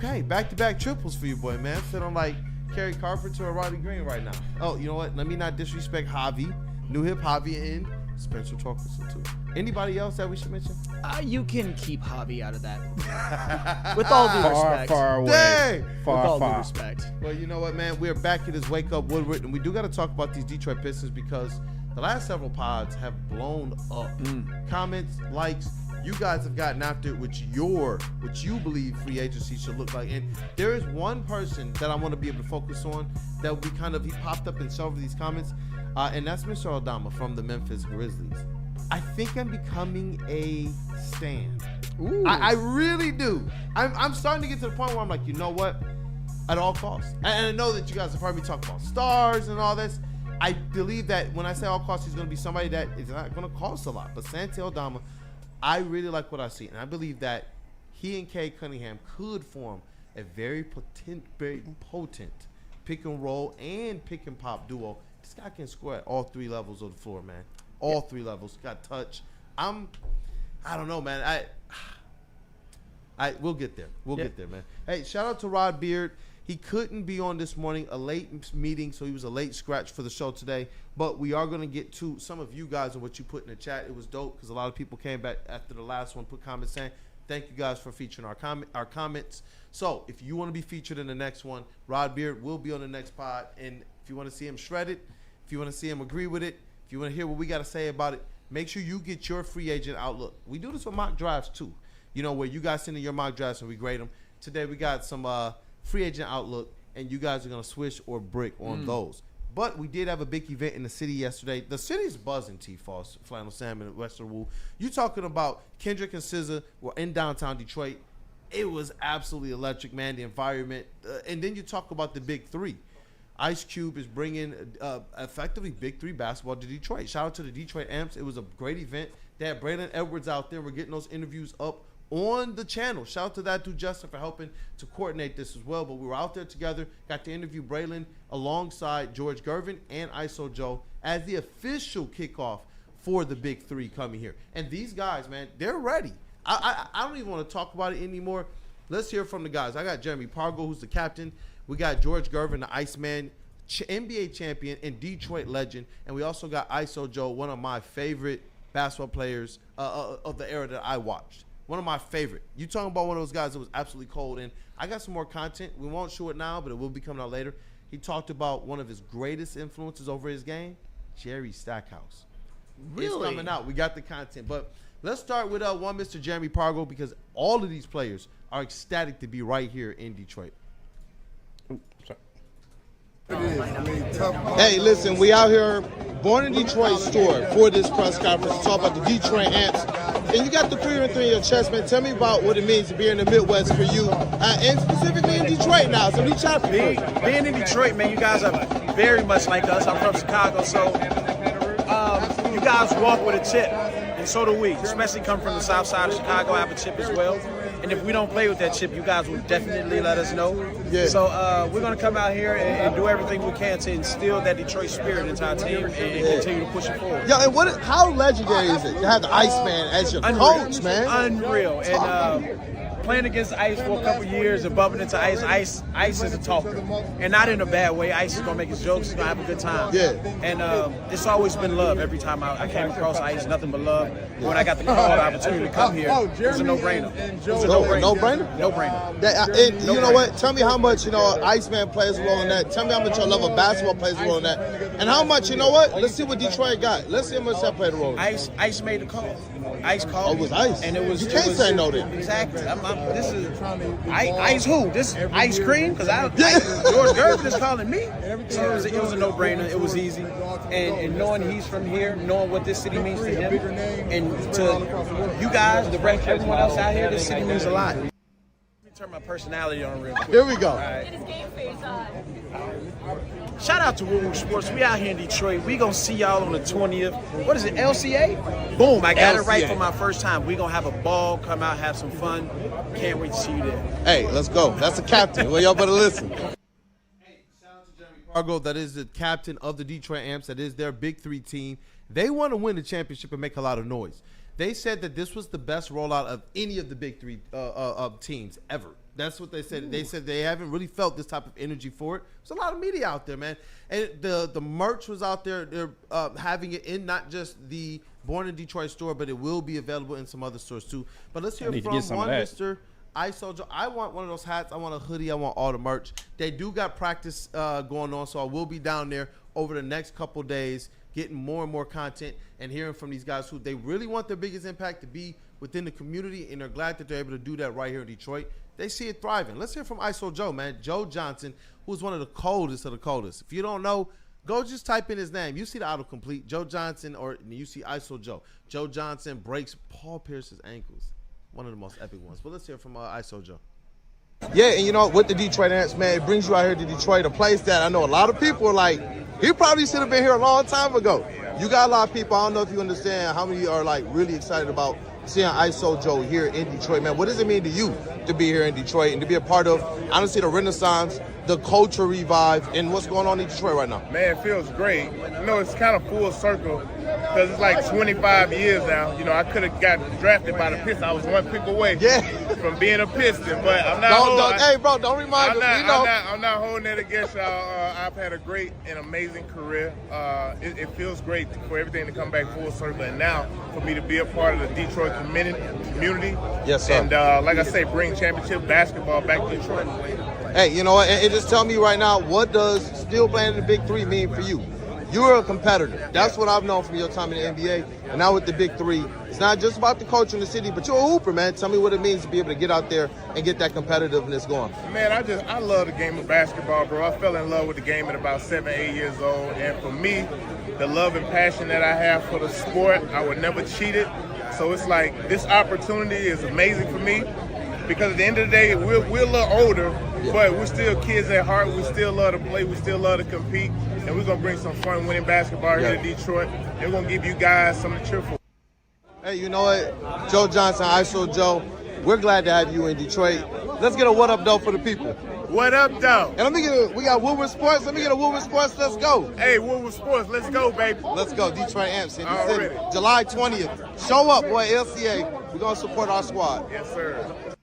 Okay, back-to-back triples for you, boy, man. Feeling like Kerry Carpenter or Roddy Green right now. Oh, you know what? Let me not disrespect Javi. New Hip Javi and Spencer Torkelson, too. Anybody else that we should mention? You can keep Javi out of that. With all due respect. Far away. Dang! With all due respect. Well, you know what, man? We're back at this Wake Up Woodward, and we do got to talk about these Detroit Pistons because the last several pods have blown up. Comments, likes, you guys have gotten after it, which you believe free agency should look like. And there is one person that I want to be able to focus on that will be he popped up in several of these comments, and that's Mr. Aldama from the Memphis Grizzlies. I think I'm becoming a stan. I really do. I'm starting to get to the point where I'm like, you know what? At all costs. And I know that you guys have heard me talk about stars and all this. I believe that when I say all costs, he's going to be somebody that is not going to cost a lot. But Santi Aldama, I really like what I see. And I believe that he and Cade Cunningham could form a very potent pick and roll and pick and pop duo. This guy can score at all three levels of the floor, man. All three levels. Got touch. I don't know, man. We'll get there. We'll get there, man. Hey, shout out to Rod Beard. He couldn't be on this morning, a late meeting, so he was a late scratch for the show today. But we are going to get to some of you guys and what you put in the chat. It was dope because a lot of people came back after the last one, put comments saying, thank you guys for featuring our comments. So if you want to be featured in the next one, Rod Beard will be on the next pod. And if you want to see him shred it, if you want to see him agree with it, if you want to hear what we got to say about it, make sure you get your free agent outlook. We do this with mock drafts too, where you guys send in your mock drafts and we grade them. Today we got some free agent outlook, and you guys are going to swish or brick on those. But we did have a big event in the city yesterday. The city's buzzing, T-Falls, Flannel Sam, and Western Woo. You talking about Kendrick and SZA were in downtown Detroit. It was absolutely electric, man, the environment. And then you talk about the big three. Ice Cube is bringing effectively big three basketball to Detroit. Shout out to the Detroit Amps. It was a great event. They had Brandon Edwards out there. We're getting those interviews up on the channel. Shout out to that dude Justin for helping to coordinate this as well. But we were out there together, got to interview Braylon alongside George Gervin and ISO Joe as the official kickoff for the big three coming here. And these guys, man, they're ready. I don't even want to talk about it anymore. Let's hear from the guys. I got Jeremy Pargo, who's the captain. We got George Gervin, the Iceman, NBA champion and Detroit legend. And we also got ISO Joe, one of my favorite basketball players of the era that I watched. One of my favorite. You talking about one of those guys that was absolutely cold. And I got some more content. We won't show it now, but it will be coming out later. He talked about one of his greatest influences over his game, Jerry Stackhouse. Really? It's coming out. We got the content. But let's start with one Mr. Jeremy Pargo, because all of these players are ecstatic to be right here in Detroit. Hey, listen, we out here, Born in Detroit store for this press conference to talk about the Detroit Amps. And you got the 3-3 in your chest, man. Tell me about what it means to be in the Midwest for you, and specifically in Detroit now. So being in Detroit, man, you guys are very much like us. I'm from Chicago, so you guys walk with a chip, and so do we. Especially come from the south side of Chicago, I have a chip as well. And if we don't play with that chip, you guys will definitely let us know. Yeah. So we're going to come out here and do everything we can to instill that Detroit spirit into our team and continue to push it forward. Yeah, and how legendary is it? You have the Iceman as your coach, man. Unreal. And playing against Ice for a couple years and bumping into Ice is a talker. And not in a bad way. Ice is going to make his jokes. He's going to have a good time. Yeah. And it's always been love. Every time I came across Ice, nothing but love. When I got the call, the opportunity to come here, it was a no-brainer. It was a no-brainer. No-brainer? No-brainer. And you know what? Tell me how much, Iceman plays a role in that. Tell me how much your love of basketball plays a role in that. And how much, you know what? Let's see what Detroit got. Let's see how much that played a role. Ice made the call. Ice called. Oh, it was Ice. And it was. You can't say no then. Exactly. This is Ice who? This ice cream? Because George Gervin is calling me. So it was a no-brainer. It was easy. And knowing he's from here, knowing what this city means to him, and to you guys, the rest, everyone else out here, this city means a lot. Let me turn my personality on real quick. Here we go. All right. Shout out to Woodward Sports. We out here in Detroit. We gonna see y'all on the 20th. What is it, LCA? Boom, I got it right for my first time. We gonna have a ball, come out, have some fun. Can't wait to see you there. Hey, let's go. That's the captain. Well, y'all better listen. Hey, shout out to Jeremy Pargo. That is the captain of the Detroit Amps. That is their big three team. They want to win the championship and make a lot of noise. They said that this was the best rollout of any of the big three teams ever. That's what they said. Ooh. They said they haven't really felt this type of energy for it. There's a lot of media out there, man. And the merch was out there. They're having it in not just the Born in Detroit store, but it will be available in some other stores too. But let's hear from one Mr. ISO Joe. I want one of those hats. I want a hoodie. I want all the merch. They do got practice going on, so I will be down there over the next couple days, getting more and more content and hearing from these guys who they really want their biggest impact to be within the community, and they're glad that they're able to do that right here in Detroit. They see it thriving. Let's hear from ISO Joe, man. Joe Johnson, who's one of the coldest of the coldest. If you don't know, go just type in his name. You see the autocomplete, Joe Johnson, or you see ISO Joe. Joe Johnson breaks Paul Pierce's ankles. One of the most epic ones. But let's hear from ISO Joe. Yeah, and you know, with the Detroit Ants, man, it brings you out here to Detroit, a place that I know a lot of people are like, he probably should have been here a long time ago. You got a lot of people, I don't know if you understand how many are like really excited about seeing ISO Joe here in Detroit, man. What does it mean to you to be here in Detroit and to be a part of, honestly, the Renaissance, the culture revive, and what's going on in Detroit right now? Man, it feels great. You know, it's kind of full circle because it's like 25 years now. You know, I could have got drafted by the Pistons. I was one pick away from being a Piston, but I'm not. Hey, bro, don't remind us. I'm not holding it against y'all. I've had a great and amazing career. It feels great for everything to come back full circle, and now for me to be a part of the Detroit community. Yes, sir. And like I say, bring championship basketball back to Detroit. Hey, you know what? And just tell me right now, what does still playing in the Big Three mean for you? You're a competitor. That's what I've known from your time in the NBA. And now with the Big Three, it's not just about the culture in the city, but you're a hooper, man. Tell me what it means to be able to get out there and get that competitiveness going. Man, I love the game of basketball, bro. I fell in love with the game at about 7, 8 years old. And for me, the love and passion that I have for the sport, I would never cheat it. So it's like this opportunity is amazing for me because at the end of the day, we're a little older, but we're still kids at heart. We still love to play. We still love to compete. And we're going to bring some fun winning basketball here to Detroit. And we're going to give you guys something to cheer for. Hey, you know what? Joe Johnson, ISO Joe, we're glad to have you in Detroit. Let's get a what up, though, for the people. What up, though? And we got Woodward Sports. Let me get a Woodward Sports. Let's go. Hey, Woodward Sports. Let's go, baby. Let's go. Detroit Amps in the city. July 20th. Show up, boy, LCA. We're going to support our squad. Yes, sir.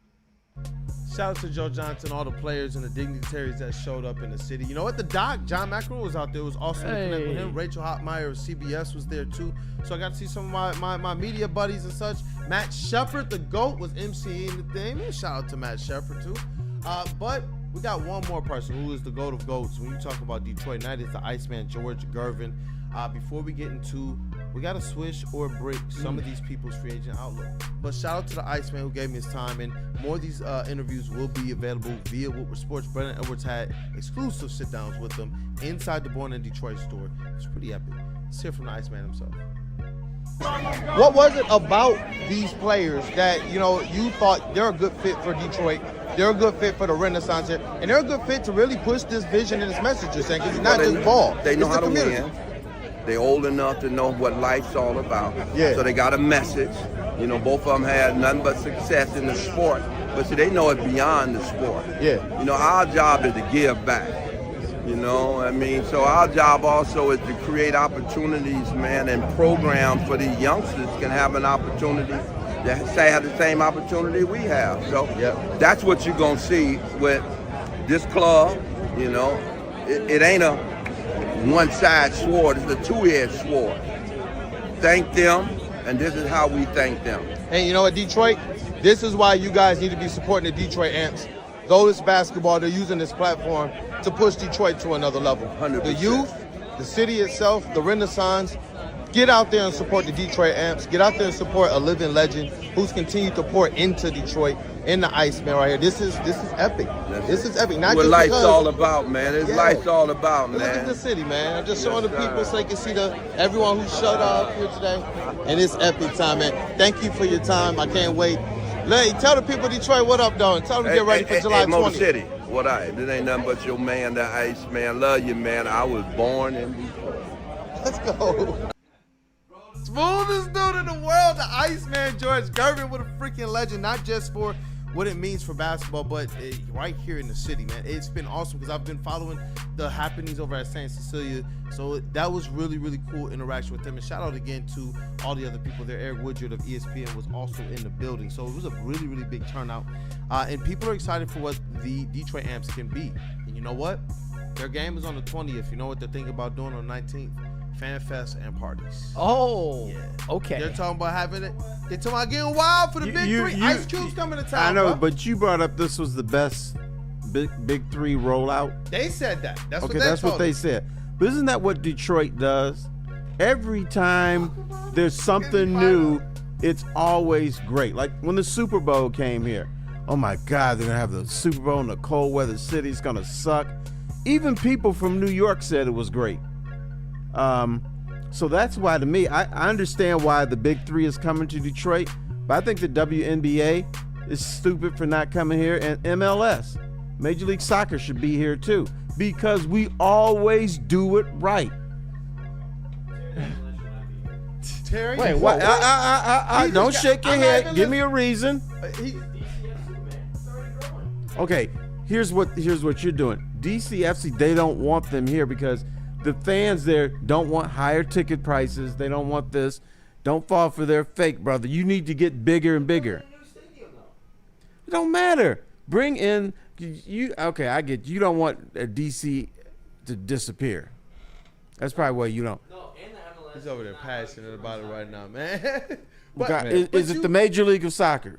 Shout out to Joe Johnson, all the players and the dignitaries that showed up in the city. You know what? The doc, John McEnroe, was out there. It was awesome to connect with him. Rachel Hotmeyer of CBS was there too. So I got to see some of my media buddies and such. Matt Shepard, the GOAT, was emceeing the thing. Man, shout out to Matt Shepard too. But we got one more person who is the GOAT of GOATs. When you talk about Detroit, tonight it's the Iceman, George Gervin. Before we get into, we got to swish or break some of these people's free agent outlook. But shout out to the Iceman who gave me his time, and more of these interviews will be available via Woodward Sports. Brandon Edwards had exclusive sit-downs with them inside the Born in Detroit store. It's pretty epic. Let's hear from the Iceman himself. What was it about these players that, you know, you thought they're a good fit for Detroit, they're a good fit for the Renaissance here, and they're a good fit to really push this vision and this message you're saying, because it's not just ball. They know it's how the to community. win. They're old enough to know what life's all about. Yeah. So they got a message. You know, both of them had nothing but success in the sport. But see, they know it beyond the sport. Yeah. You know, our job is to give back. You know, I mean, so our job also is to create opportunities, man, and programs for the youngsters can have an opportunity to have the same opportunity we have. So that's what you're going to see with this club. You know, it ain't a one-side sword, it's a two-edged sword. Thank them, and this is how we thank them. And you know what, Detroit, this is why you guys need to be supporting the Detroit Amps. Goldest basketball, they're using this platform to push Detroit to another level. 100%. The youth, the city itself, the Renaissance, get out there and support the Detroit Amps. Get out there and support a living legend who's continued to pour into Detroit in the Iceman right here. This is epic. This is epic. Not what just life's because, all about, man. It's life's all about, man. Look at the city, man. I'm just showing the people so they can see everyone who showed up here today. And it's epic time, man. Thank you for your time. I can't wait. Tell the people of Detroit what up, though, and tell them to get ready for July 20th. Motor City, what I? This ain't nothing but your man, the Iceman. Love you, man. I was born in Detroit. Let's go. Smoothest dude in the world, the Iceman, George Gervin, with a freaking legend, not just for what it means for basketball, but right here in the city, man. It's been awesome because I've been following the happenings over at St. Cecilia. So that was really, really cool interaction with them. And shout out again to all the other people there. Eric Woodward of ESPN was also in the building. So it was a really, really big turnout. And people are excited for what the Detroit Amps can be. And you know what? Their game is on the 20th. You know what they're thinking about doing on the 19th? Fan fest and parties. Oh, yeah. Okay. They're talking about having it. They're talking about getting wild for the big three. Ice Cube's coming to town. I know, bro. but you brought up this was the best big three rollout. They said that. That's okay, what they that's told what they us. said. But isn't that what Detroit does? Every time there's something new, it's always great. Like when the Super Bowl came here. Oh my God, they're gonna have the Super Bowl in the cold weather city. It's gonna suck. Even people from New York said it was great. So that's why, to me, I understand why the big three is coming to Detroit, but I think the WNBA is stupid for not coming here, and MLS, Major League Soccer, should be here too, because we always do it right. Terry, Wait, what? Don't shake your head. Give me a reason. Okay, here's what you're doing. DCFC, they don't want them here because the fans there don't want higher ticket prices. They don't want this. Don't fall for their fake, brother. You need to get bigger and bigger. It don't matter. Bring in you. Okay, I get you don't want DC to disappear. That's probably why you don't. He's over there passionate about it right now, man. Is it the Major League of Soccer?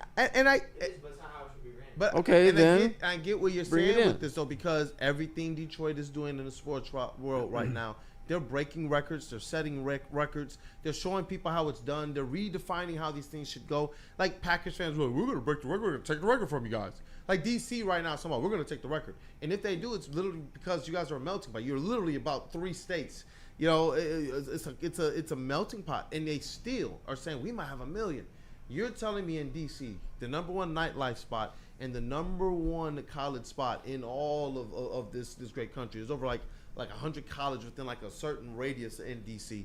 But okay, then I get what you're saying with this though, because everything Detroit is doing in the sports world right now, they're breaking records, they're setting records, they're showing people how it's done, they're redefining how these things should go. Like Packers fans, we're going to break the record, we're going to take the record from you guys. Like DC right now, somehow we're going to take the record, and if they do, it's literally because you guys are a melting pot. You're literally about 3 states. You know, it's a melting pot, and they still are saying we might have 1 million. You're telling me in DC, the number 1 nightlife spot and the number 1 college spot in all of this great country. There's over like 100 colleges within like a certain radius in DC.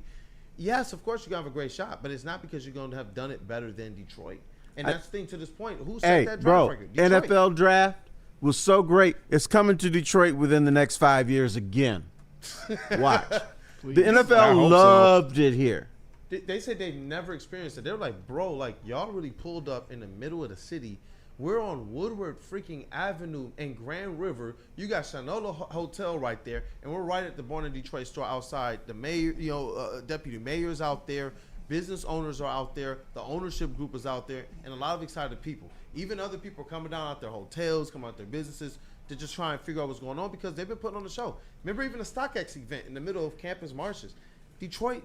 Yes, of course you're going to have a great shot, but it's not because you're going to have done it better than Detroit. And that's the thing to this point. Who set that draft record? Detroit. NFL draft was so great. It's coming to Detroit within the next 5 years again. Watch. The NFL loved it here. They said they've never experienced it. They were like, bro, like y'all really pulled up in the middle of the city. We're on Woodward freaking Avenue and Grand River. You got Shinola Hotel right there, and we're right at the Born in Detroit store outside. The mayor, deputy mayor's out there. Business owners are out there. The ownership group is out there, and a lot of excited people. Even other people are coming down out their hotels, coming out their businesses to just try and figure out what's going on because they've been putting on the show. Remember even a StockX event in the middle of campus marshes. Detroit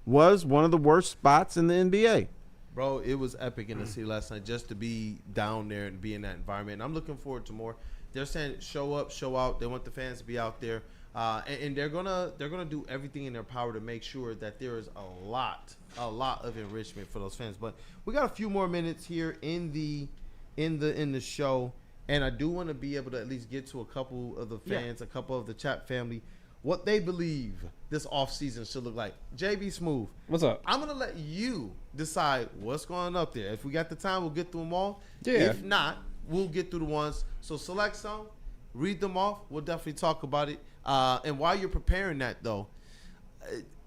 was one of the worst spots in the NBA. Bro, it was epic in the city last night just to be down there and be in that environment. And I'm looking forward to more. They're saying show up, show out. They want the fans to be out there, and they're gonna do everything in their power to make sure that there is a lot of enrichment for those fans. But we got a few more minutes here in the show, and I do want to be able to at least get to a couple of the fans, a couple of the chat family, what they believe this offseason should look like. JB Smooth. What's up? I'm going to let you decide what's going up there. If we got the time, we'll get through them all. Yeah. If not, we'll get through the ones. So select some, read them off. We'll definitely talk about it. And while you're preparing that, though,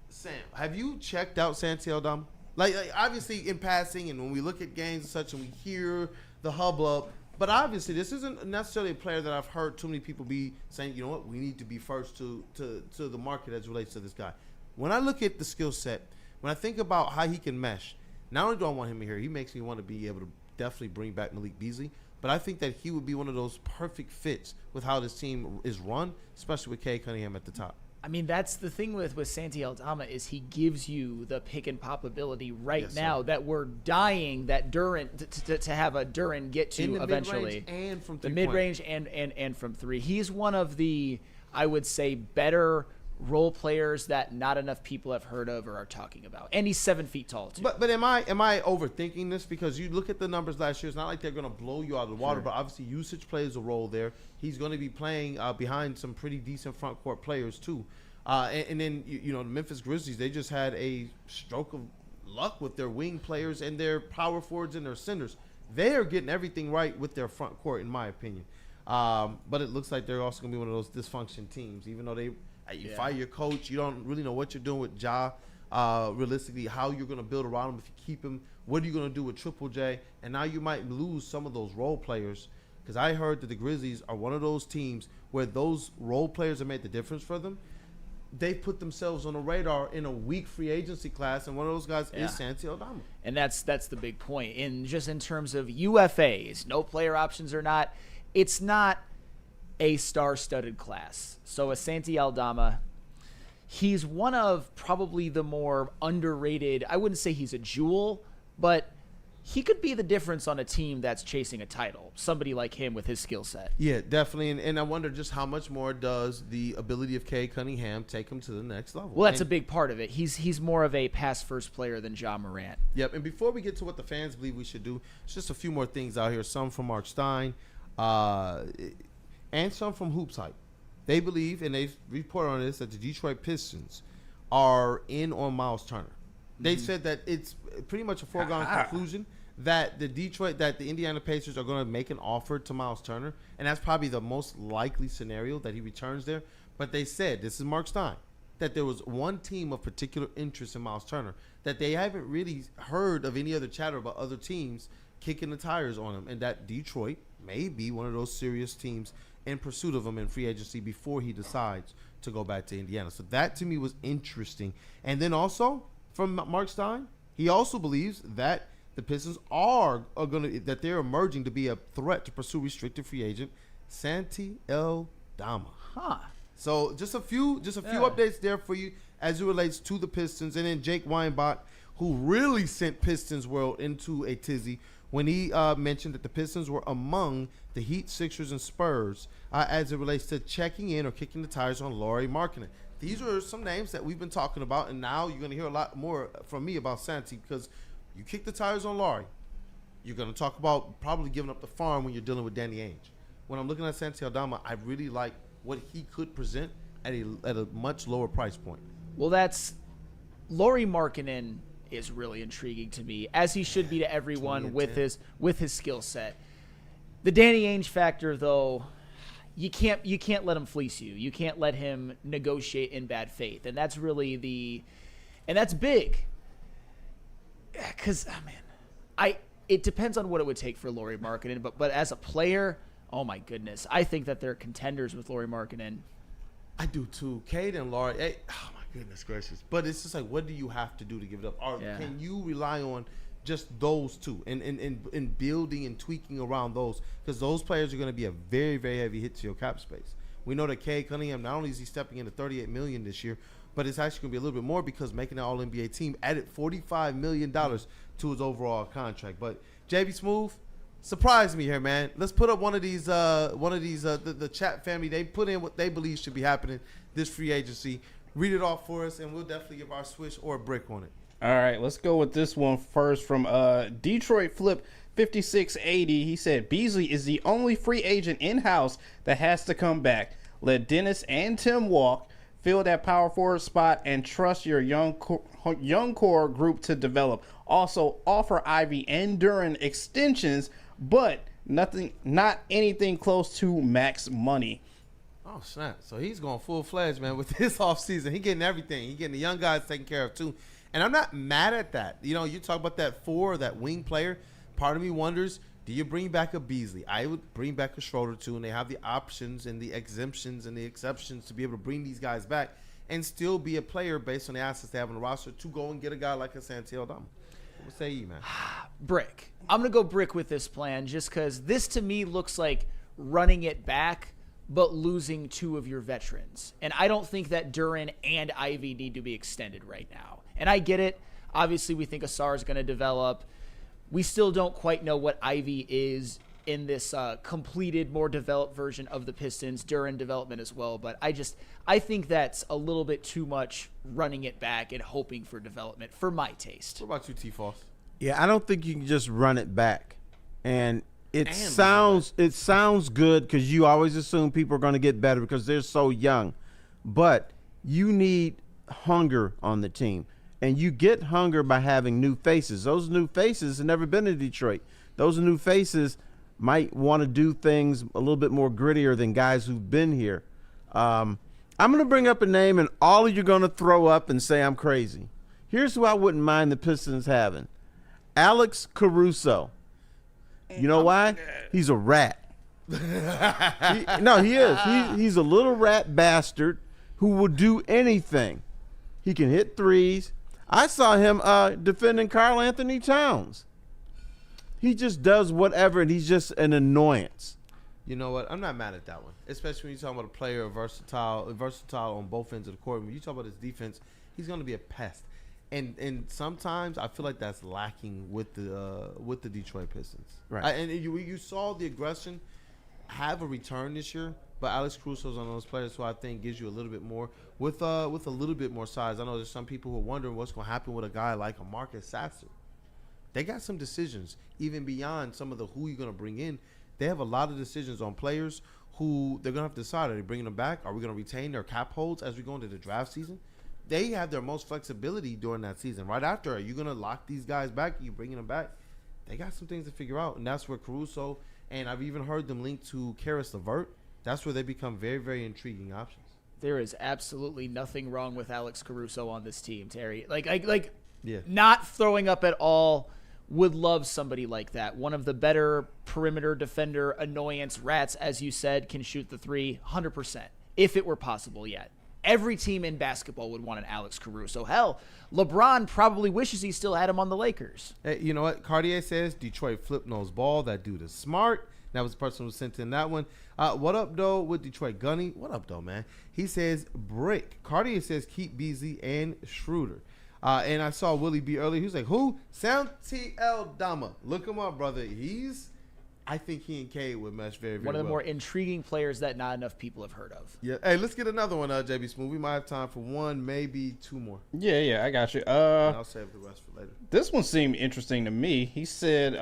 Sam, have you checked out Santi Aldama? Like obviously in passing and when we look at games and such and we hear the hubbub, but obviously, this isn't necessarily a player that I've heard too many people be saying, you know what, we need to be first to the market as it relates to this guy. When I look at the skill set, when I think about how he can mesh, not only do I want him here, he makes me want to be able to definitely bring back Malik Beasley, but I think that he would be one of those perfect fits with how this team is run, especially with Cade Cunningham at the top. I mean, that's the thing with Santi Aldama is he gives you the pick and pop ability now that we're dying that Duren to have a Duren get to eventually. And from the mid-range and from 3. He's one of the, I would say, better role players that not enough people have heard of or are talking about. And he's 7 feet tall too. But am I overthinking this? Because you look at the numbers last year, it's not like they're going to blow you out of the water, but obviously usage plays a role there. He's going to be playing behind some pretty decent front court players too. And then the Memphis Grizzlies, they just had a stroke of luck with their wing players and their power forwards and their centers. They are getting everything right with their front court, in my opinion. But it looks like they're also going to be one of those dysfunction teams. Even though you fire your coach, you don't really know what you're doing with Ja. Realistically, how you're going to build around him if you keep him. What are you going to do with Triple J? And now you might lose some of those role players. Because I heard that the Grizzlies are one of those teams where those role players have made the difference for them. They put themselves on the radar in a weak free agency class, and one of those guys is Santi Aldama. And that's the big point. Just in terms of UFAs, no player options or not, it's not a star-studded class. So a Santi Aldama, he's one of probably the more underrated. I wouldn't say he's a jewel, but he could be the difference on a team that's chasing a title. Somebody like him with his skill set. Yeah, definitely. And I wonder just how much more does the ability of Cade Cunningham take him to the next level? Well, that's a big part of it. He's more of a pass-first player than Ja Morant. Yep. And before we get to what the fans believe we should do, it's just a few more things out here. Some from Mark Stein and some from Hoops Hype. They believe, and they've reported on this, that the Detroit Pistons are in on Miles Turner. They said that it's pretty much a foregone conclusion that the Indiana Pacers are going to make an offer to Miles Turner, and that's probably the most likely scenario that he returns there. But they said, this is Mark Stein, that there was one team of particular interest in Miles Turner, that they haven't really heard of any other chatter about other teams kicking the tires on him, and that Detroit may be one of those serious teams in pursuit of him in free agency before he decides to go back to Indiana. So that to me was interesting. And then also from Mark Stein, he also believes that the Pistons are going to, that they're emerging to be a threat to pursue restricted free agent Santi Aldama. So just a few updates there for you as it relates to the Pistons. And then Jake Weinbach, who really sent Pistons World into a tizzy when he mentioned that the Pistons were among the Heat, Sixers, and Spurs as it relates to checking in or kicking the tires on Lauri Markkanen. These are some names that we've been talking about, and now you're going to hear a lot more from me about Santi, because you kick the tires on Lauri, you're going to talk about probably giving up the farm when you're dealing with Danny Ainge. When I'm looking at Santi Aldama, I really like what he could present at a much lower price point. Well, that's Lauri Markkanen is really intriguing to me, as he should be to everyone with his skill set. The Danny Ainge factor, though, you can't let him fleece you. You can't let him negotiate in bad faith, and that's really and that's big. Because it depends on what it would take for Lauri Markkanen, but as a player, oh my goodness, I think that they're contenders with Lauri Markkanen. I do too. Cade and Lauri, oh my goodness gracious! But it's just like, what do you have to do to give it up? Or can you rely on just those two and building and tweaking around those? Because those players are going to be a very, very heavy hit to your cap space. We know that Cade Cunningham, not only is he stepping into $38 million this year, but it's actually going to be a little bit more because making an All-NBA team added $45 million to his overall contract. But JB Smooth, surprise me here, man. Let's put up one of these the chat family. They put in what they believe should be happening this free agency. Read it off for us, and we'll definitely give our swish or a brick on it. All right, let's go with this one first from Detroit Flip 5680. He said Beasley is the only free agent in-house that has to come back. Let Dennis and Tim walk, fill that power forward spot, and trust your young core group to develop. Also, offer Ivy and Duren extensions, but not anything close to max money. Oh, snap. So he's going full-fledged, man, with this offseason. He's getting everything. He's getting the young guys taken care of, too. And I'm not mad at that. You know, you talk about that that wing player. Part of me wonders, do you bring back a Beasley? I would bring back a Schroeder, too, and they have the options and the exemptions and the exceptions to be able to bring these guys back and still be a player based on the assets they have on the roster to go and get a guy like a Santi Aldama. What say you, man? Brick. I'm going to go brick with this plan just because this, to me, looks like running it back but losing two of your veterans. And I don't think that Duren and Ivy need to be extended right now. And I get it. Obviously, we think Asar is going to develop. We still don't quite know what Ivy is in this completed, more developed version of the Pistons. Duren development as well. But I think that's a little bit too much running it back and hoping for development for my taste. What about you, T-Foss? Yeah, I don't think you can just run it back. And it sounds good because you always assume people are going to get better because they're so young. But you need hunger on the team. And you get hunger by having new faces. Those new faces have never been in Detroit. those new faces might want to do things a little bit more grittier than guys who've been here. I'm going to bring up a name, and all of you are going to throw up and say I'm crazy. Here's who I wouldn't mind the Pistons having. Alex Caruso. You know why? He's a rat. He is. He's a little rat bastard who will do anything. He can hit threes. I saw him defending Karl Anthony Towns. He just does whatever, and he's just an annoyance. You know what? I'm not mad at that one, especially when you're talking about a player versatile on both ends of the court. When you talk about his defense, he's going to be a pest. And sometimes I feel like that's lacking with the Detroit Pistons. Right. And you saw the aggression have a return this year, but Alex Caruso's one of those players who I think gives you a little bit more with a little bit more size. I know there's some people who are wondering what's going to happen with a guy like a Marcus Sasser. They got some decisions, even beyond some of the who you're going to bring in. They have a lot of decisions on players who they're going to have to decide. Are they bringing them back? Are we going to retain their cap holds as we go into the draft season? They have their most flexibility during that season. Right after, are you going to lock these guys back? Are you bringing them back? They got some things to figure out, and that's where Caruso, and I've even heard them linked to Karis LeVert. That's where they become very, very intriguing options. There is absolutely nothing wrong with Alex Caruso on this team, Terry. Yeah. Not throwing up at all. Would love somebody like that. One of the better perimeter defender annoyance rats, as you said, can shoot the three 100%, if it were possible yet. Every team in basketball would want an Alex Caruso. Hell, LeBron probably wishes he still had him on the Lakers. Hey, you know what? Cartier says Detroit flip nose ball. That dude is smart. That was the person who sent in that one. What up, though, with Detroit Gunny? What up, though, man? He says brick. Cartier says keep Beasley and Schroeder. And I saw Willie B earlier. He was like, who? Santi Aldama. Look him up, brother. I think he and K would mesh very, very well. One of the more intriguing players that not enough people have heard of. Yeah. Hey, let's get another one, JB Smooth. We might have time for one, maybe two more. Yeah, I got you. And I'll save the rest for later. This one seemed interesting to me. He said,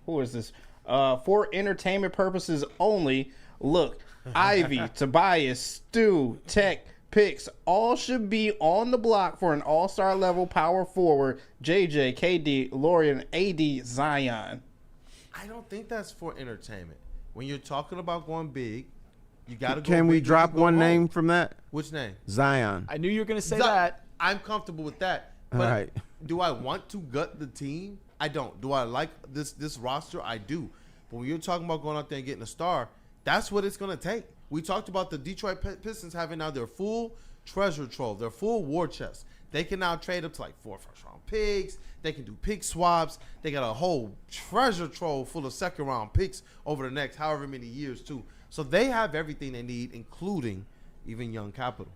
who is this? For entertainment purposes only, look, Ivy, Tobias, Stu, Tech, Picks all should be on the block for an all-star level power forward. JJ, KD, Lorian, AD, Zion. I don't think that's for entertainment. When you're talking about going big, you got to go. Can we big, drop one home. name from that? Which name? Zion. I knew you were going to say that. I'm comfortable with that. But All right. Do I want to gut the team? I don't. Do I like this roster? I do. But when you're talking about going out there and getting a star, that's what it's going to take. We talked about the Detroit Pistons having now their full treasure trove, their full war chest. They can now trade up to like 4 first-round picks. They can do pick swaps. They got a whole treasure trove full of second-round picks over the next however many years, too. So they have everything they need, including even young capital.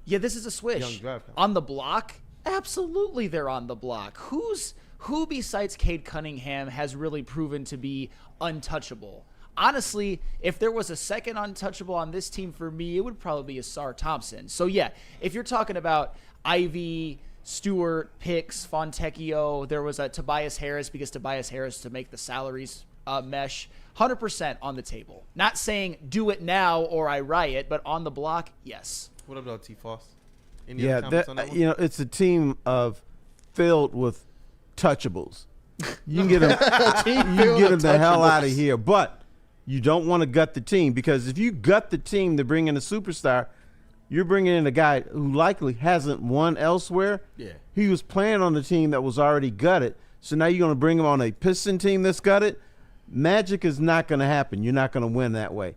Yeah, this is a swish. Young draft capital. On the block? Absolutely they're on the block. Who besides Cade Cunningham has really proven to be untouchable? Honestly, if there was a second untouchable on this team for me, it would probably be Asar Thompson. So, yeah, if you're talking about Ivy, Stewart, Picks, Fontecchio, there was a Tobias Harris because Tobias Harris to make the salaries mesh, 100% on the table. Not saying do it now or I riot, but on the block, yes. What about T-Foss? Yeah, it's a team filled with touchables. You can get them the hell out of here. But you don't want to gut the team, because if you gut the team to bring in a superstar, you're bringing in a guy who likely hasn't won elsewhere. Yeah. He was playing on the team that was already gutted. So now you're going to bring him on a Piston team that's gutted. Magic is not going to happen. You're not going to win that way.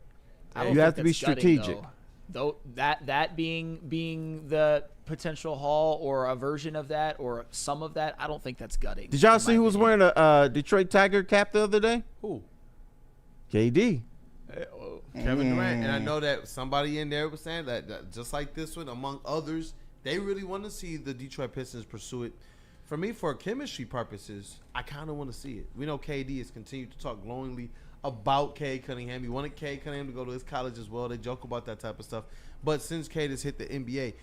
You have to be strategic. Though that being the potential haul or a version of that or some of that, I don't think that's gutting. Did y'all see who was wearing a Detroit Tiger cap the other day? Who? KD. Kevin Durant. And I know that somebody in there was saying that just like this one, among others, they really want to see the Detroit Pistons pursue it. For me, for chemistry purposes, I kind of want to see it. We know KD has continued to talk glowingly about Cade Cunningham. He wanted Cade Cunningham to go to his college as well. They joke about that type of stuff. But since Cade has hit the NBA,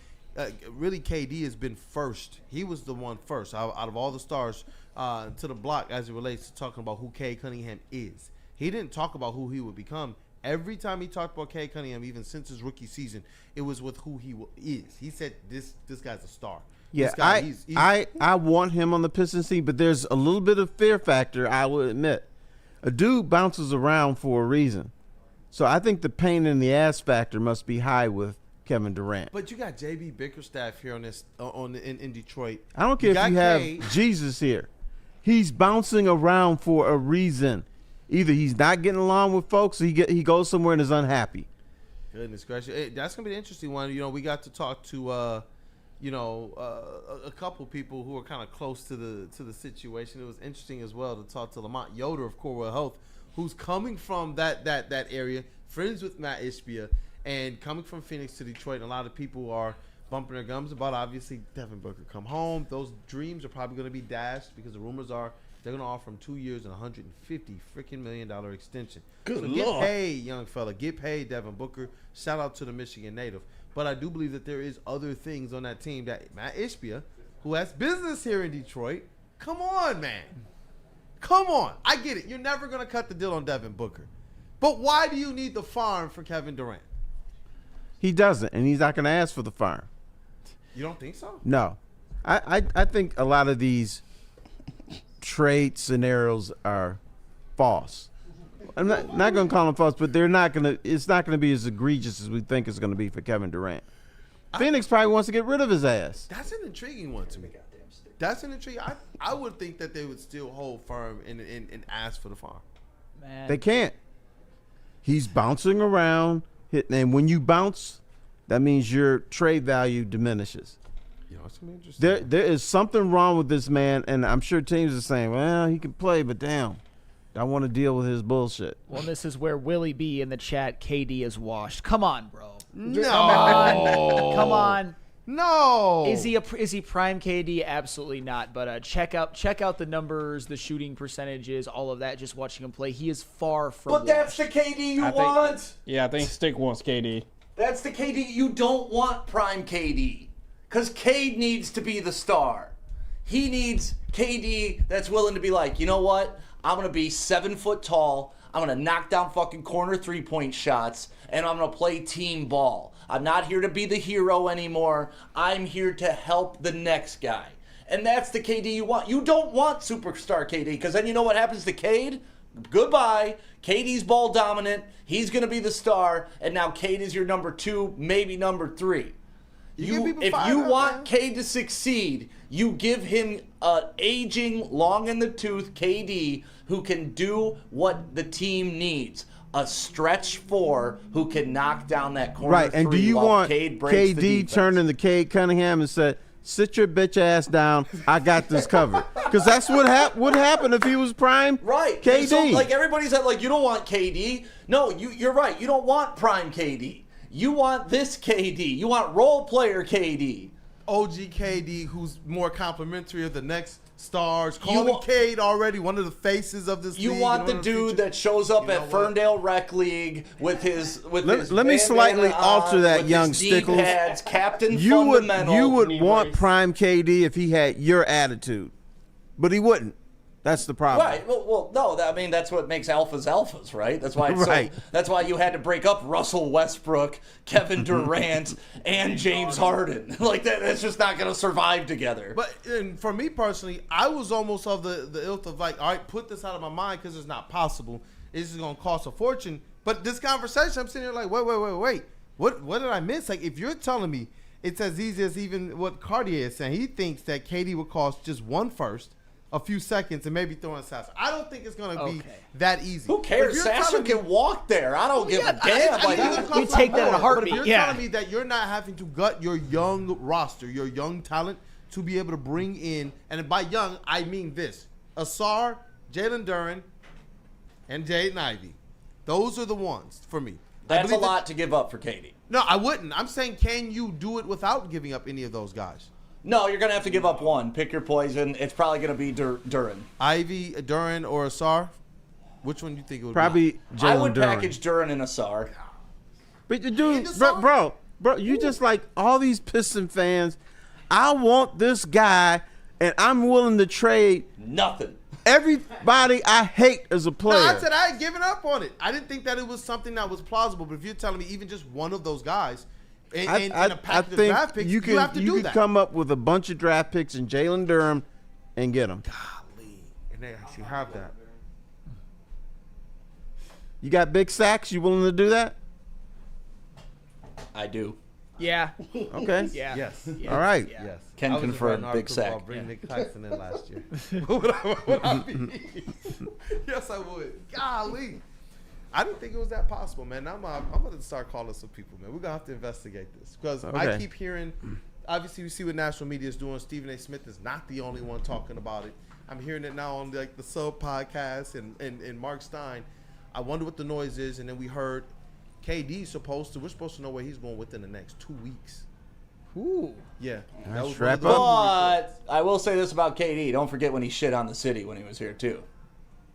really KD has been first. He was the one first out of all the stars to the block as it relates to talking about who Cade Cunningham is. He didn't talk about who he would become. Every time he talked about Cade Cunningham, even since his rookie season, it was with who he is. He said, this guy's a star. Yeah, I want him on the Pistons team, but there's a little bit of fear factor, I will admit. A dude bounces around for a reason. So I think the pain in the ass factor must be high with Kevin Durant. But you got JB Bickerstaff here in Detroit. I don't care if you have Cade. Jesus here. He's bouncing around for a reason. Either he's not getting along with folks, or he goes somewhere and is unhappy. Goodness gracious, that's gonna be an interesting one. We got to talk to a couple people who are kind of close to the situation. It was interesting as well to talk to Lamont Yoder of Corewell Health, who's coming from that area, friends with Matt Ishbia, and coming from Phoenix to Detroit. And a lot of people are bumping their gums about, obviously, Devin Booker come home. Those dreams are probably going to be dashed because the rumors are they're going to offer him 2 years and $150 million extension. Good Lord. Get paid, young fella. Get paid, Devin Booker. Shout out to the Michigan native. But I do believe that there is other things on that team that Matt Ishbia, who has business here in Detroit, come on, man. Come on. I get it. You're never going to cut the deal on Devin Booker. But why do you need the farm for Kevin Durant? He doesn't, and he's not going to ask for the farm. You don't think so? No. I think a lot of these trade scenarios are false. I'm not going to call them false, but it's not going to be as egregious as we think it's going to be for Kevin Durant. Phoenix probably wants to get rid of his ass. That's an intriguing one to me. That's an intriguing. I would think that they would still hold firm and ask for the farm. Man. They can't. He's bouncing around, and when you bounce, that means your trade value diminishes. It's gonna be interesting. There is something wrong with this man, and I'm sure teams are saying, well, he can play, but damn, I want to deal with his bullshit. Well, this is where Willie B in the chat, KD is washed. Come on, bro. No. Come on. No. Is he prime KD? Absolutely not. But check out the numbers, the shooting percentages, all of that. Just watching him play, he is far from. But that's the KD you want. I think Stick wants KD. That's the KD you don't want. Prime KD, because Cade needs to be the star. He needs KD that's willing to be like, you know what? I'm gonna be 7 foot tall. I'm gonna knock down fucking corner 3-point shots, and I'm gonna play team ball. I'm not here to be the hero anymore. I'm here to help the next guy. And that's the KD you want. You don't want superstar KD, because then you know what happens to Cade? Goodbye. KD's ball dominant. He's going to be the star, and now Cade is your number 2, maybe number 3. If you want Cade to succeed, you give him an aging, long in the tooth KD who can do what the team needs. A stretch 4 who can knock down that corner Right, 3 and do you while want Cade breaks the KD defense. turning to Cade Cunningham and said, sit your bitch ass down, I got this covered? Because that's what would happen if he was prime Right. KD. So, everybody's like, you don't want KD. No, you're right. You don't want prime KD. You want this KD. You want role player KD. OG KD, who's more complimentary of the next stars. Calling Cade already one of the faces of this league. You want the dude that shows up at Ferndale Rec League with his Let me slightly alter that, young Stickles. Pads, Captain You Fundamental. would want prime KD if he had your attitude, but he wouldn't. That's the problem. Right. Well, no. I mean, that's what makes alphas, right? That's why. Right. That's why you had to break up Russell Westbrook, Kevin Durant, and James Harden. That's just not going to survive together. But for me personally, I was almost of the ilk of all right, put this out of my mind because it's not possible. It's just going to cost a fortune. But this conversation, I'm sitting here like, wait. What did I miss? If you're telling me it's as easy as even what Cartier is saying, he thinks that KD would cost just 1 first, a few seconds, and maybe throw in Sasser. I don't think it's going to be that easy. Who cares? Sasser can walk there. I don't give a damn. You take that in a heartbeat. But if you're telling me that you're not having to gut your young roster, your young talent, to be able to bring in, and by young, I mean this: Asar, Jalen Duren, and Jaden Ivey. Those are the ones for me. That's a lot to give up for KD. No, I wouldn't. I'm saying, can you do it without giving up any of those guys? No, you're going to have to give up one. Pick your poison. It's probably going to be Duren. Ivy, Duren, or Asar? Which one do you think it would Probably be? Jalen I would Duren. package Duren and Asar. But dude, bro, you just like all these Piston fans. I want this guy, and I'm willing to trade nothing. Everybody I hate as a player. No, I said I had given up on it. I didn't think that it was something that was plausible. But if you're telling me even just one of those guys in a package of draft picks, you have to do that. You could come up with a bunch of draft picks and Jalen Durham and get them. Golly. And they actually have that. You got big sacks? You willing to do that? I do. Yeah. Okay. Yeah. Yes. Yeah. All right. Yeah. Yes. Can I was just confirm, writing an big article sack. about bringing Nick Tyson in last year. Would I be? Yes, I would. Golly. I didn't think it was that possible, man. I'm going to start calling some people, man. We're going to have to investigate this because I Okay. keep hearing, obviously we see what national media is doing. Stephen A. Smith is not the only one talking about it. I'm hearing it now on like the Sub podcast and Mark Stein. I wonder what the noise is. And then we heard KD we're supposed to know where he's going within the next 2 weeks. Ooh. Yeah. All right, That was strap one of the- But I will say this about KD. Don't forget when he shit on the city when he was here, too.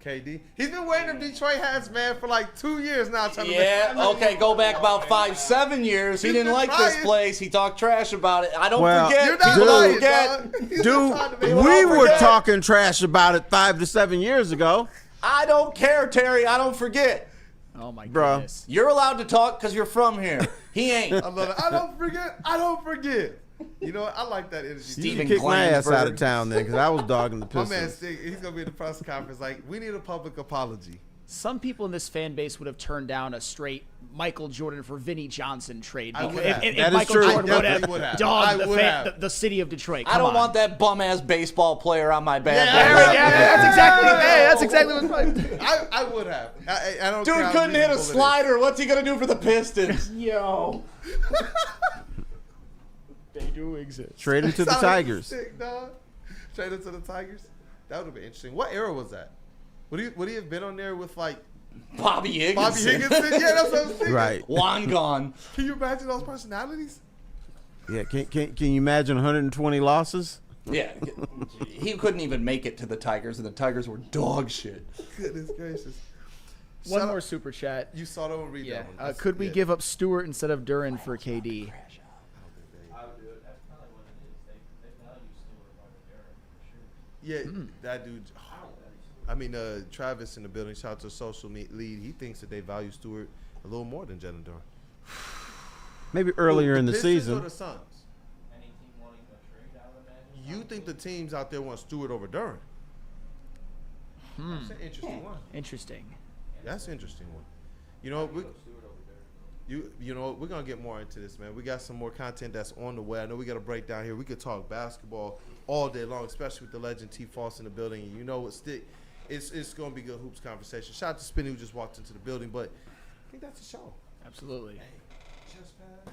KD. He's been wearing them Detroit hats, man, for like 2 years now. Trying to Yeah, okay, go back about 5-7 years. He He's didn't been like this trying. place. He talked trash about it. I don't Well, forget. You're not People lying, don't forget. dog. He's been Dude, trying to we make- don't were forget. talking trash about it 5 to 7 years ago. I don't care, Terry. I don't forget. Oh my Bruh. goodness. You're allowed to talk because you're from here. He ain't. I love it. I don't forget. I don't forget. You know what? I like that energy. You Steven can kick my ass out of Glansberg. town then because I was dogging the My Pistons. man Stig, he's gonna be in the press conference like, we need a public apology. Some people in this fan base would have turned down a straight Michael Jordan for Vinnie Johnson trade. I would because- have. if That is Michael true. Jordan I would definitely have would have. I dogged would have. the city of Detroit. I Come don't on. want that bum ass baseball player on my bad Yeah, boy. that's exactly what's fine. I would have. I don't Dude care how couldn't hit a reasonable it is. slider. What's he gonna do for the Pistons? Yo. They do exist. Trade him to the Sound like Tigers. sick, dog. Trade him to the Tigers. That would have been interesting. What era was that? Would he have been on there with like Bobby Higginson. Bobby Higginson? Yeah, that's what I was thinking. Right. Juan gone. Can you imagine those personalities? Yeah. Can you imagine 120 losses? Yeah. He couldn't even make it to the Tigers, and the Tigers were dog shit. Goodness gracious. One Shout more out- super chat. You saw that one. Read Yeah. that one. Could we Yeah. give up Stewart instead of Duren for KD? Yeah, that dude. I mean, Travis in the building. Shout out to social lead. He thinks that they value Stewart a little more than Jalen Duren. Maybe earlier in the Pistons season. Or the Suns? You think the teams out there want Stewart over Duren? That's an interesting one. Interesting. That's an interesting one. You know, you know, we're gonna get more into this, man. We got some more content that's on the way. I know we got a breakdown here. We could talk basketball all day long, especially with the legend T. Foss in the building. And you know what, Stick? It's gonna be good hoops conversation. Shout out to Spinny who just walked into the building, but I think that's a show. Absolutely. Just pass.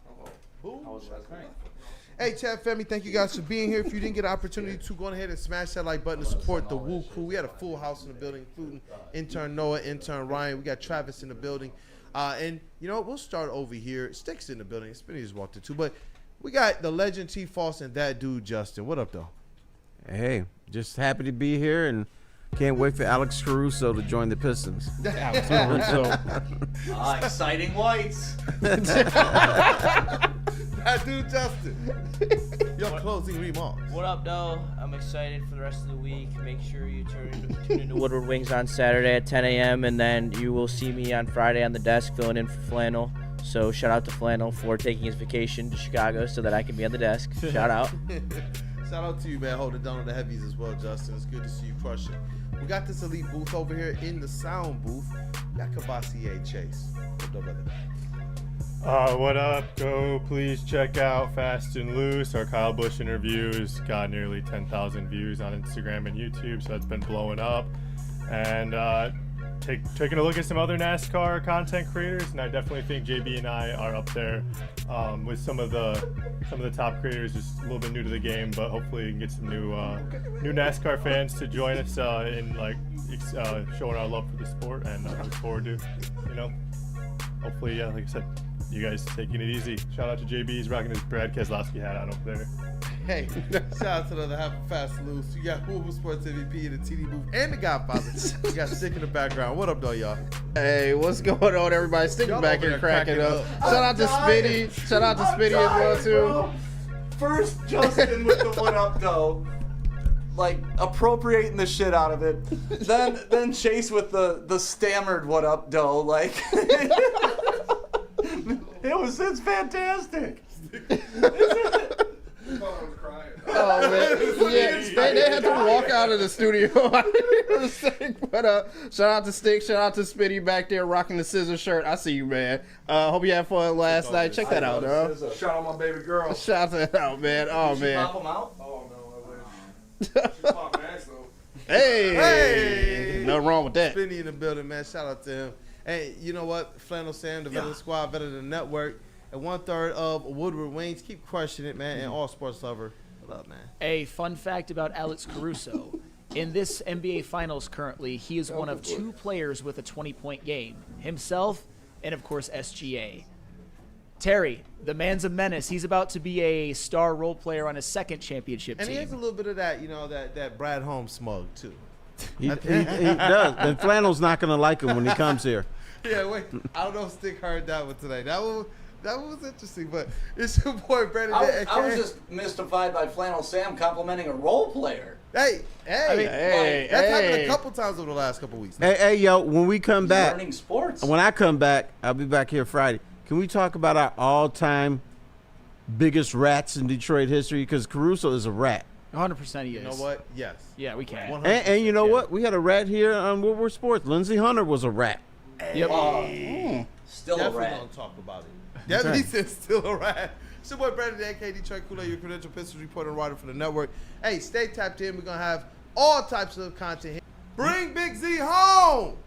Oh, boom. Hey, chat family, thank you guys for being here. If you didn't get an opportunity to, go ahead and smash that like button to support the Woo Crew. We had a full house in the building, including intern Noah, intern Ryan. We got Travis in the building. And, you know, we'll start over here. Sticks in the building. Spinny just walked in too. But we got the legend T. Foss and that dude, Justin. What up, though? Hey, just happy to be here and can't wait for Alex Caruso to join the Pistons. Exciting whites. That dude, Justin. Your closing remarks. What up, though? I'm excited for the rest of the week. Make sure you tune into Woodward Wings on Saturday at 10 a.m. and then you will see me on Friday on the desk filling in for Flannel. So shout out to Flannel for taking his vacation to Chicago so that I can be on the desk. Shout out. Shout out to you, man. Holding down on the heavies as well, Justin. It's good to see you crushing. We got this elite booth over here in the sound booth. We got Cavassier Chase. What up, brother? What up? Go please check out Fast and Loose. Our Kyle Busch interviews got nearly 10,000 views on Instagram and YouTube, so it's been blowing up. And taking a look at some other NASCAR content creators, and I definitely think JB and I are up there with some of the top creators, just a little bit new to the game, but hopefully we can get some new NASCAR fans to join us in showing our love for the sport, and I look forward to, hopefully, yeah, like I said, you guys taking it easy. Shout out to JB, he's rocking his Brad Keselowski hat on over there. Hey, shout out to the other half of Fast and Loose. You got Woodward Sports MVP in the TD booth and the Godfather. You got Stick in the background. What up, though, y'all? Hey, what's going on, everybody? Sticking Y'all back over here there cracking cracking up. up. Shout out to Spitty. Shout out to Spitty as well, too. First Justin with the what up, though. Like, appropriating the shit out of it. Then Chase with the stammered what up, though. Like, it's fantastic. Oh, man. Yeah, They had to walk out of the studio. But shout out to Stick, shout out to Spitty back there rocking the scissor shirt. I see you, man. Hope you had fun last night. Check that out, dog. Shout out my baby girl. Shout that out, man. Oh, man. Pop them out? Oh, no, I wish. She's my man, so. Hey. Nothing wrong with that. Spinny in the building, man. Shout out to him. Hey, you know what? Flannel Sam, the veteran squad, better than the network. And 1/3 of Woodward Wings. Keep crushing it, man. And all sports lover. Love, man. A fun fact about Alex Caruso. In this NBA Finals currently, he is one of 2 players with a 20-point game. Himself and, of course, SGA. Terry, the man's a menace. He's about to be a star role player on his second championship And team. he has a little bit of that, you know, that Brad Holmes smug, too. He does. And Flannel's not going to like him when he comes here. Yeah, wait. I don't know if Stick heard that one today. That one was interesting, but it's your boy, Brandon Dent and I was just mystified by Flannel Sam complimenting a role player. Hey, I mean, that's happened a couple times over the last couple weeks. Hey, yo, when we come back, Learning sports. when I come back, I'll be back here Friday. Can we talk about our all-time biggest rats in Detroit history? Because Caruso is a rat. 100% he is. You know what? Yes. Yeah, we can. 100%. And you know what? We had a rat here on Woodward Sports. Lindsey Hunter was a rat. Yep. Still Definitely a rat. don't talk about it. Definitely said still a rat. It's your boy Brandon Dent and Detroit Kool-Aid, your credentialed Pistons reporter and writer for the network. Hey, stay tapped in. We're going to have all types of content here. Bring Big Z home!